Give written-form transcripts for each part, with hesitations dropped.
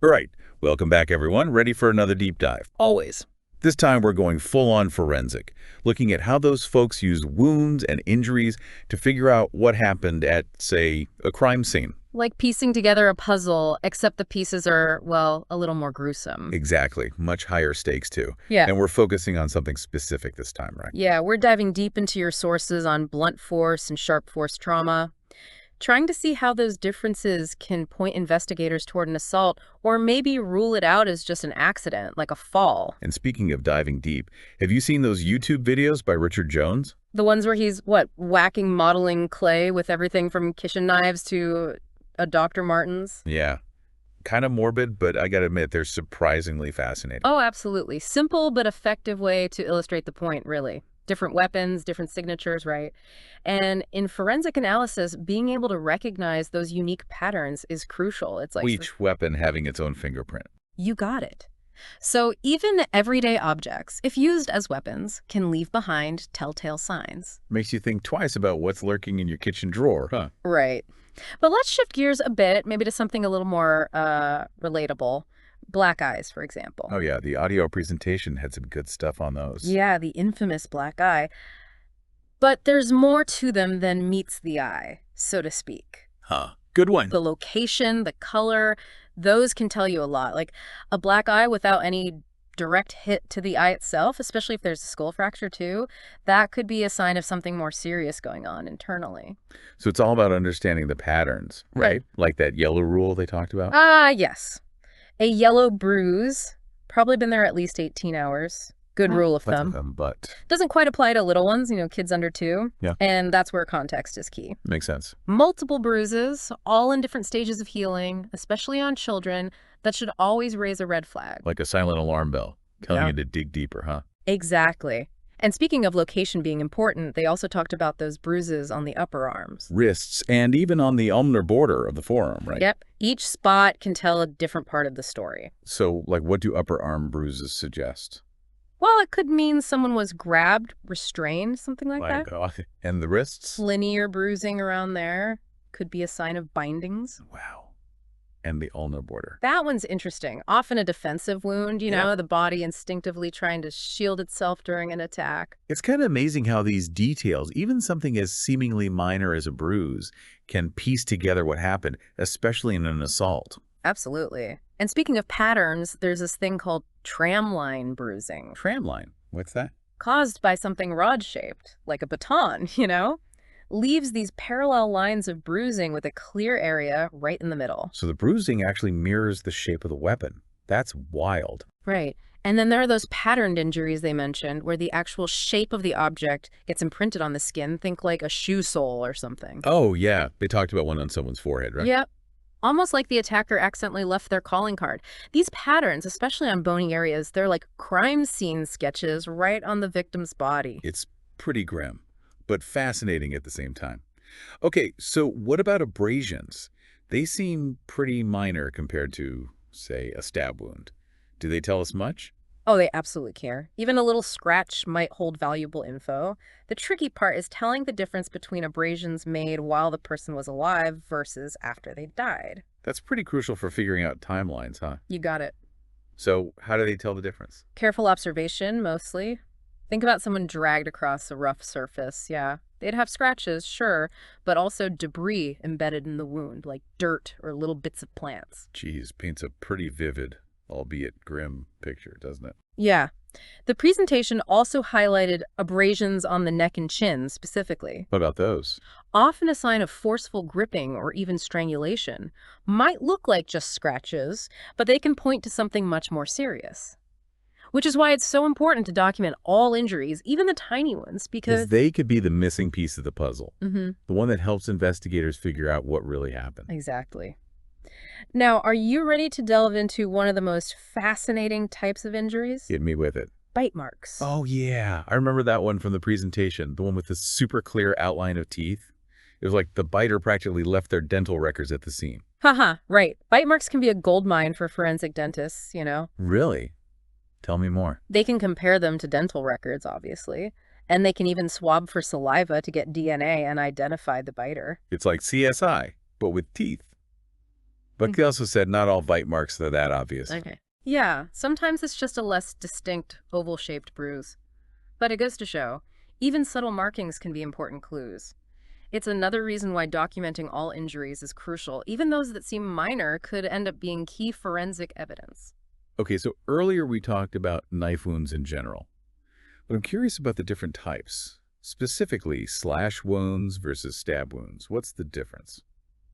Right. Welcome back, everyone. Ready for another deep dive. Always. This time we're going full-on forensic, looking at how those folks use wounds and injuries to figure out what happened at, say, a crime scene. Like piecing together a puzzle, except the pieces are, well, a little more gruesome. Exactly. Much higher stakes, too. Yeah. And we're focusing on something specific this time, right? Yeah, we're diving deep into your sources on blunt force and sharp force trauma, trying to see how those differences can point investigators toward an assault or maybe rule it out as just an accident, like a fall. And speaking of diving deep, have you seen those YouTube videos by Richard Jones? The ones where he's, whacking modeling clay with everything from kitchen knives to a Dr. Martens? Yeah. Kind of morbid, but I gotta admit, they're surprisingly fascinating. Oh, absolutely. Simple but effective way to illustrate the point, really. Different weapons, different signatures, right? And in forensic analysis, being able to recognize those unique patterns is crucial. It's like Each weapon having its own fingerprint. you got it. So even everyday objects, if used as weapons, can leave behind telltale signs. Makes you think twice about what's lurking in your kitchen drawer, huh? Right. But let's shift gears a bit, maybe to something a little more relatable. Black eyes, for example. Oh yeah, the audio presentation had some good stuff on those. Yeah, the infamous black eye. But there's more to them than meets the eye, so to speak. Huh. Good one. The location, the color, those can tell you a lot. Like a black eye without any direct hit to the eye itself, especially if there's a skull fracture too, that could be a sign of something more serious going on internally. So it's all about understanding the patterns, right? Like that yellow rule they talked about? Yes. A yellow bruise, probably been there at least 18 hours. Good rule of thumb. But Doesn't quite apply to little ones, kids under 2. Yeah. And that's where context is key. makes sense. Multiple bruises, all in different stages of healing, especially on children, that should always raise a red flag. Like a silent alarm bell, telling you to dig deeper, huh? Exactly. And speaking of location being important, they also talked about those bruises on the upper arms. Wrists, and even on the ulnar border of the forearm, right? Yep. Each spot can tell a different part of the story. So, like, what do upper arm bruises suggest? Well, it could mean someone was grabbed, restrained, something like that. God. And the wrists? Linear bruising around there could be a sign of bindings. Wow. And the ulnar border. That one's interesting. Often a defensive wound, the body instinctively trying to shield itself during an attack. It's kind of amazing how these details, even something as seemingly minor as a bruise, can piece together what happened, especially in an assault. Absolutely. And speaking of patterns, there's this thing called tramline bruising. Tramline. What's that? Caused by something rod-shaped, like a baton, leaves these parallel lines of bruising with a clear area right in the middle. So the bruising actually mirrors the shape of the weapon. That's wild. Right. And then there are those patterned injuries they mentioned where the actual shape of the object gets imprinted on the skin. Think like a shoe sole or something. Oh, yeah. They talked about one on someone's forehead, right? Yep. Almost like the attacker accidentally left their calling card. These patterns, especially on bony areas, they're like crime scene sketches right on the victim's body. It's pretty grim, but fascinating at the same time. Okay, so what about abrasions? They seem pretty minor compared to, say, a stab wound. Do they tell us much? Oh, they absolutely care. Even a little scratch might hold valuable info. The tricky part is telling the difference between abrasions made while the person was alive versus after they died. That's pretty crucial for figuring out timelines, huh? You got it. So how do they tell the difference? Careful observation, mostly. Think about someone dragged across a rough surface, yeah. They'd have scratches, sure, but also debris embedded in the wound, like dirt or little bits of plants. Geez, paints a pretty vivid, albeit grim picture, doesn't it? Yeah. The presentation also highlighted abrasions on the neck and chin specifically. What about those? Often a sign of forceful gripping or even strangulation. Might look like just scratches, but they can point to something much more serious. Which is why it's so important to document all injuries, even the tiny ones, because they could be the missing piece of the puzzle. Mm-hmm. The one that helps investigators figure out what really happened. Exactly. Now, are you ready to delve into one of the most fascinating types of injuries? Hit me with it. Bite marks. Oh, yeah. I remember that one from the presentation, the one with the super clear outline of teeth. It was like the biter practically left their dental records at the scene. Haha, right. Bite marks can be a goldmine for forensic dentists, Really? Tell me more. They can compare them to dental records, obviously, and they can even swab for saliva to get DNA and identify the biter. It's like CSI, but with teeth. But Mm. they also said not all bite marks are that obvious. Okay. Yeah, sometimes it's just a less distinct oval-shaped bruise. But it goes to show, even subtle markings can be important clues. It's another reason why documenting all injuries is crucial. Even those that seem minor could end up being key forensic evidence. Okay, so earlier we talked about knife wounds in general, but I'm curious about the different types. Specifically, slash wounds versus stab wounds. What's the difference?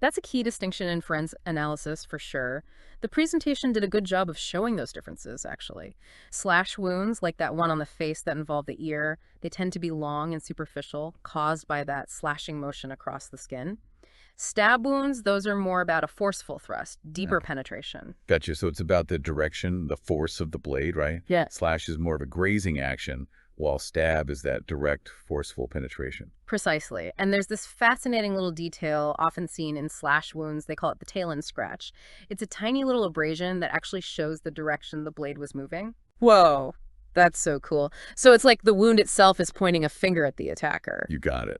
That's a key distinction in forensic analysis for sure. The presentation did a good job of showing those differences, actually. Slash wounds, like that one on the face that involved the ear, they tend to be long and superficial, caused by that slashing motion across the skin. Stab wounds, those are more about a forceful thrust, deeper penetration. Gotcha. So it's about the direction, the force of the blade, right? Yes. Slash is more of a grazing action, while stab is that direct, forceful penetration. Precisely. And there's this fascinating little detail often seen in slash wounds. They call it the tail end scratch. It's a tiny little abrasion that actually shows the direction the blade was moving. Whoa, that's so cool. So it's like the wound itself is pointing a finger at the attacker. You got it.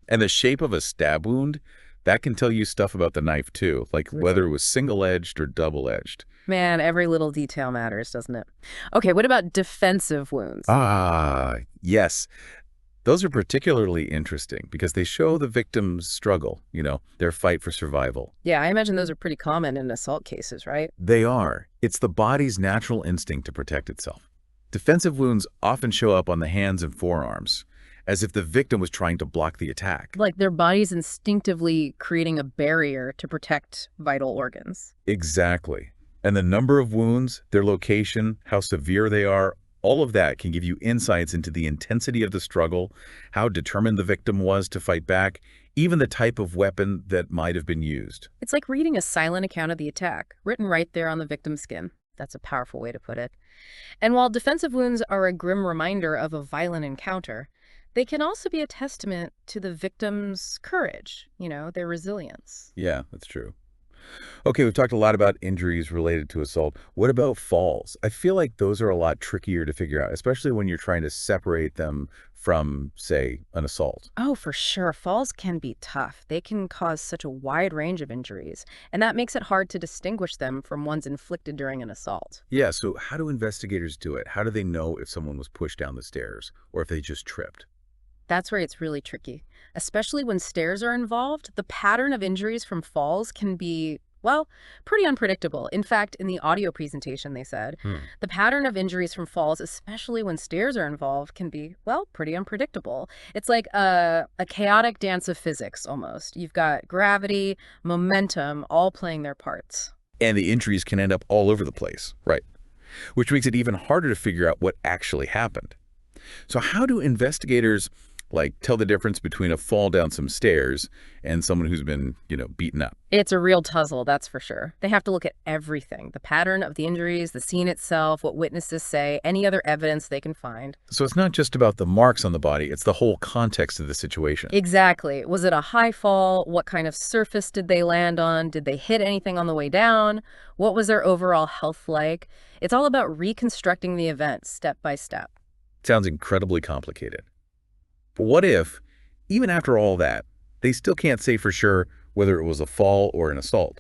And the shape of a stab wound, that can tell you stuff about the knife too, like whether it was single-edged or double-edged. Man, every little detail matters, doesn't it? Okay, what about defensive wounds? Ah, yes. Those are particularly interesting because they show the victim's struggle, their fight for survival. Yeah, I imagine those are pretty common in assault cases, right? They are. It's the body's natural instinct to protect itself. Defensive wounds often show up on the hands and forearms, as if the victim was trying to block the attack. Like their body's instinctively creating a barrier to protect vital organs. Exactly. And the number of wounds, their location, how severe they are, all of that can give you insights into the intensity of the struggle, how determined the victim was to fight back, even the type of weapon that might have been used. It's like reading a silent account of the attack, written right there on the victim's skin. That's a powerful way to put it. And while defensive wounds are a grim reminder of a violent encounter, they can also be a testament to the victim's courage, their resilience. Yeah, that's true. Okay, we've talked a lot about injuries related to assault. What about falls? I feel like those are a lot trickier to figure out, especially when you're trying to separate them from, say, an assault. Oh, for sure. Falls can be tough. They can cause such a wide range of injuries, and that makes it hard to distinguish them from ones inflicted during an assault. Yeah, so how do investigators do it? How do they know if someone was pushed down the stairs or if they just tripped? That's where it's really tricky. Especially when stairs are involved, the pattern of injuries from falls can be, well, pretty unpredictable. In fact, in the audio presentation, they said, the pattern of injuries from falls, especially when stairs are involved, can be, well, pretty unpredictable. It's like a chaotic dance of physics, almost. You've got gravity, momentum, all playing their parts. And the injuries can end up all over the place, right? Which makes it even harder to figure out what actually happened. So how do investigators tell the difference between a fall down some stairs and someone who's been, beaten up? It's a real tussle, that's for sure. They have to look at everything, the pattern of the injuries, the scene itself, what witnesses say, any other evidence they can find. So it's not just about the marks on the body, it's the whole context of the situation. Exactly. Was it a high fall? What kind of surface did they land on? Did they hit anything on the way down? What was their overall health like? It's all about reconstructing the event step by step. Sounds incredibly complicated. But what if, even after all that, they still can't say for sure whether it was a fall or an assault?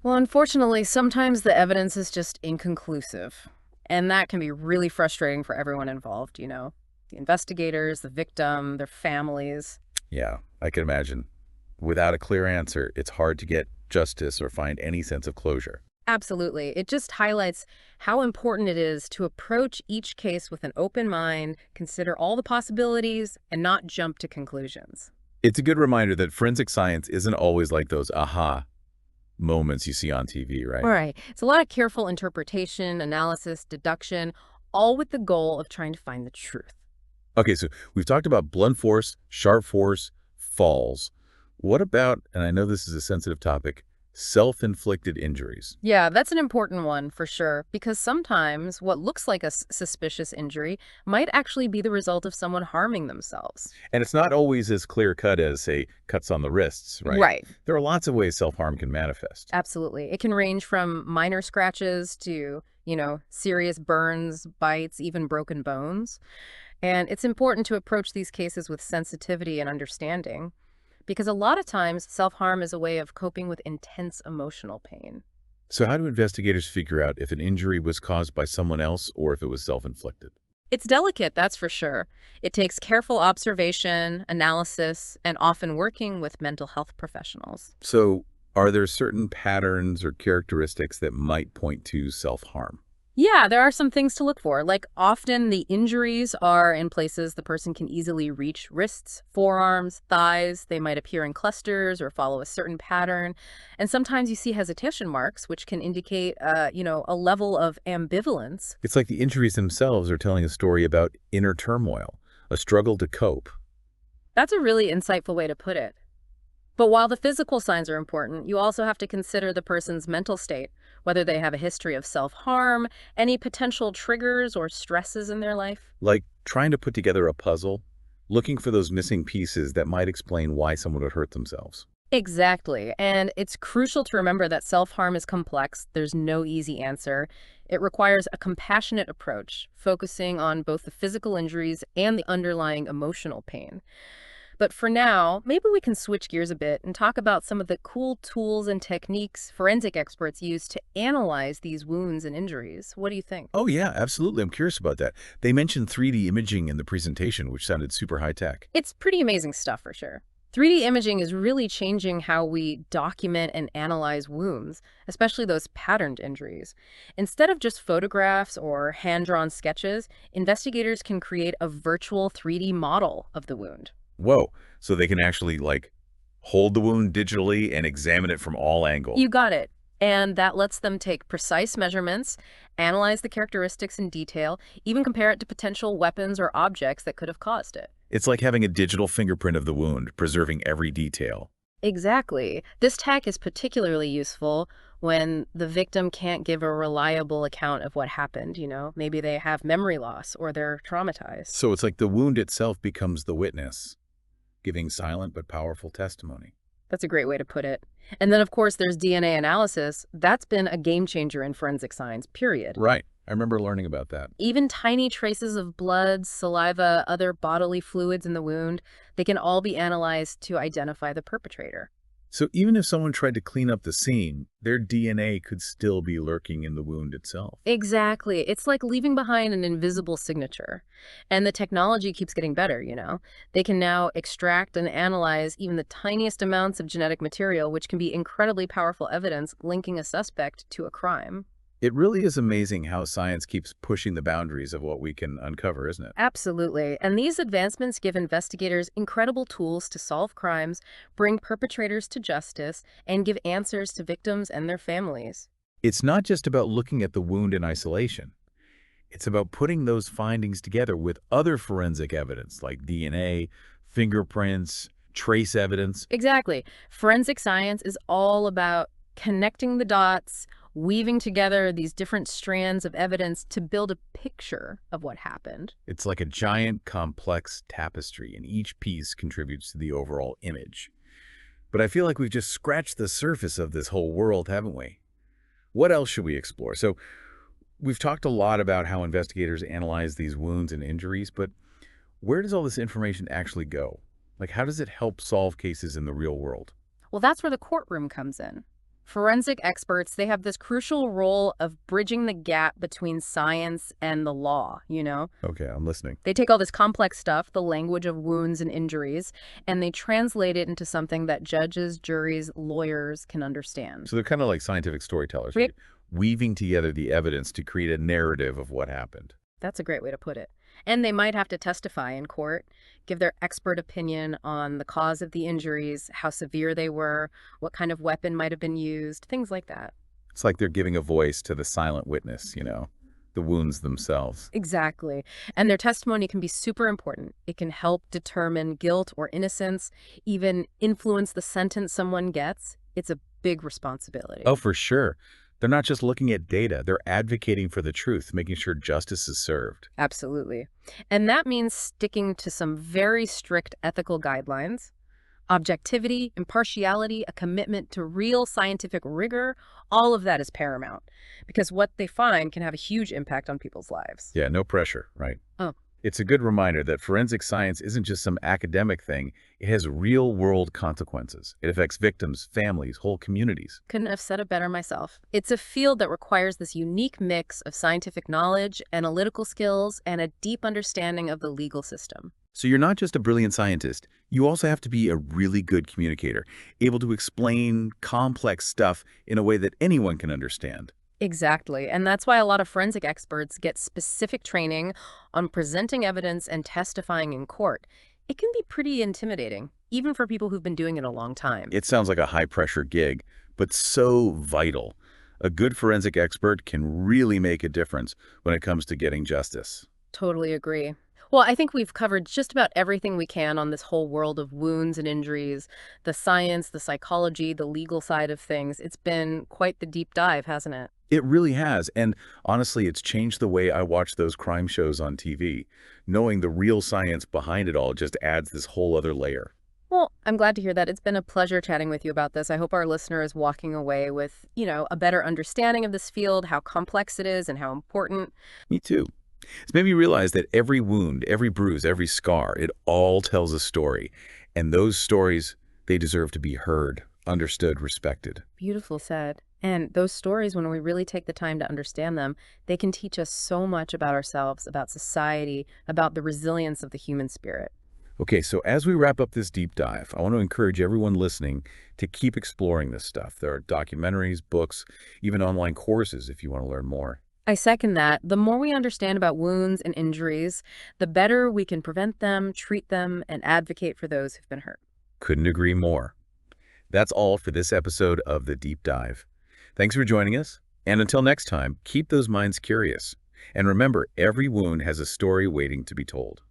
Well, unfortunately, sometimes the evidence is just inconclusive. And that can be really frustrating for everyone involved, the investigators, the victim, their families. Yeah, I can imagine. Without a clear answer, it's hard to get justice or find any sense of closure. Absolutely. It just highlights how important it is to approach each case with an open mind, consider all the possibilities, and not jump to conclusions. It's a good reminder that forensic science isn't always like those aha moments you see on TV, right? All right. It's a lot of careful interpretation, analysis, deduction, all with the goal of trying to find the truth. Okay, so we've talked about blunt force, sharp force, falls. What about, and I know this is a sensitive topic, self-inflicted injuries? Yeah, that's an important one for sure, because sometimes what looks like a suspicious injury might actually be the result of someone harming themselves. And it's not always as clear-cut as, say, cuts on the wrists, right? Right. There are lots of ways self-harm can manifest. Absolutely. It can range from minor scratches to, serious burns, bites, even broken bones. And it's important to approach these cases with sensitivity and understanding, because a lot of times self-harm is a way of coping with intense emotional pain. So how do investigators figure out if an injury was caused by someone else or if it was self-inflicted? It's delicate, that's for sure. It takes careful observation, analysis, and often working with mental health professionals. So are there certain patterns or characteristics that might point to self-harm? Yeah, there are some things to look for. Like often the injuries are in places the person can easily reach wrists, forearms, thighs. They might appear in clusters or follow a certain pattern. And sometimes you see hesitation marks, which can indicate, a level of ambivalence. It's like the injuries themselves are telling a story about inner turmoil, a struggle to cope. That's a really insightful way to put it. But while the physical signs are important, you also have to consider the person's mental state, whether they have a history of self-harm, any potential triggers or stresses in their life. Like trying to put together a puzzle, looking for those missing pieces that might explain why someone would hurt themselves. Exactly. And it's crucial to remember that self-harm is complex. There's no easy answer. It requires a compassionate approach, focusing on both the physical injuries and the underlying emotional pain. But for now, maybe we can switch gears a bit and talk about some of the cool tools and techniques forensic experts use to analyze these wounds and injuries. What do you think? Oh, yeah, absolutely. I'm curious about that. They mentioned 3D imaging in the presentation, which sounded super high tech. It's pretty amazing stuff for sure. 3D imaging is really changing how we document and analyze wounds, especially those patterned injuries. Instead of just photographs or hand-drawn sketches, investigators can create a virtual 3D model of the wound. Whoa. So they can actually, like, hold the wound digitally and examine it from all angles. You got it. And that lets them take precise measurements, analyze the characteristics in detail, even compare it to potential weapons or objects that could have caused it. It's like having a digital fingerprint of the wound, preserving every detail. Exactly. This tech is particularly useful when the victim can't give a reliable account of what happened. Maybe they have memory loss or they're traumatized. So it's like the wound itself becomes the witness, giving silent but powerful testimony. That's a great way to put it. And then, of course, there's DNA analysis. That's been a game changer in forensic science, period. Right. I remember learning about that. Even tiny traces of blood, saliva, other bodily fluids in the wound, they can all be analyzed to identify the perpetrator. So even if someone tried to clean up the scene, their DNA could still be lurking in the wound itself. Exactly. It's like leaving behind an invisible signature. And the technology keeps getting better. They can now extract and analyze even the tiniest amounts of genetic material, which can be incredibly powerful evidence linking a suspect to a crime. It really is amazing how science keeps pushing the boundaries of what we can uncover, isn't it? Absolutely. And these advancements give investigators incredible tools to solve crimes, bring perpetrators to justice, and give answers to victims and their families. It's not just about looking at the wound in isolation. It's about putting those findings together with other forensic evidence like DNA, fingerprints, trace evidence. Exactly. Forensic science is all about connecting the dots, weaving together these different strands of evidence to build a picture of what happened. It's like a giant, complex tapestry, and each piece contributes to the overall image. But I feel like we've just scratched the surface of this whole world, haven't we? What else should we explore? So we've talked a lot about how investigators analyze these wounds and injuries, but where does all this information actually go? Like, how does it help solve cases in the real world? Well, that's where the courtroom comes in. Forensic experts, they have this crucial role of bridging the gap between science and the law. Okay, I'm listening. They take all this complex stuff, the language of wounds and injuries, and they translate it into something that judges, juries, lawyers can understand. So they're kind of like scientific storytellers, Yep. weaving together the evidence to create a narrative of what happened. That's a great way to put it. And they might have to testify in court, give their expert opinion on the cause of the injuries, how severe they were, what kind of weapon might have been used, things like that. It's like they're giving a voice to the silent witness, the wounds themselves. Exactly. And their testimony can be super important. It can help determine guilt or innocence, even influence the sentence someone gets. It's a big responsibility. Oh, for sure. They're not just looking at data, they're advocating for the truth, making sure justice is served. Absolutely. And that means sticking to some very strict ethical guidelines. Objectivity, impartiality, a commitment to real scientific rigor, all of that is paramount because what they find can have a huge impact on people's lives. Yeah, no pressure, right? Oh, It's a good reminder that forensic science isn't just some academic thing. It has real-world consequences. It affects victims, families, whole communities. Couldn't have said it better myself. It's a field that requires this unique mix of scientific knowledge, analytical skills, and a deep understanding of the legal system. So you're not just a brilliant scientist. You also have to be a really good communicator, able to explain complex stuff in a way that anyone can understand. Exactly. And that's why a lot of forensic experts get specific training on presenting evidence and testifying in court. It can be pretty intimidating, even for people who've been doing it a long time. It sounds like a high-pressure gig, but so vital. A good forensic expert can really make a difference when it comes to getting justice. Totally agree. Well, I think we've covered just about everything we can on this whole world of wounds and injuries, the science, the psychology, the legal side of things. It's been quite the deep dive, hasn't it? It really has, and honestly, it's changed the way I watch those crime shows on TV. Knowing the real science behind it all just adds this whole other layer. Well, I'm glad to hear that. It's been a pleasure chatting with you about this. I hope our listener is walking away with, a better understanding of this field, how complex it is, and how important. Me too. It's made me realize that every wound, every bruise, every scar, it all tells a story. And those stories, they deserve to be heard, understood, respected. Beautiful said. And those stories, when we really take the time to understand them, they can teach us so much about ourselves, about society, about the resilience of the human spirit. Okay, so as we wrap up this deep dive, I want to encourage everyone listening to keep exploring this stuff. There are documentaries, books, even online courses if you want to learn more. I second that. The more we understand about wounds and injuries, the better we can prevent them, treat them, and advocate for those who've been hurt. Couldn't agree more. That's all for this episode of The Deep Dive. Thanks for joining us, and until next time, keep those minds curious. And remember, every wound has a story waiting to be told.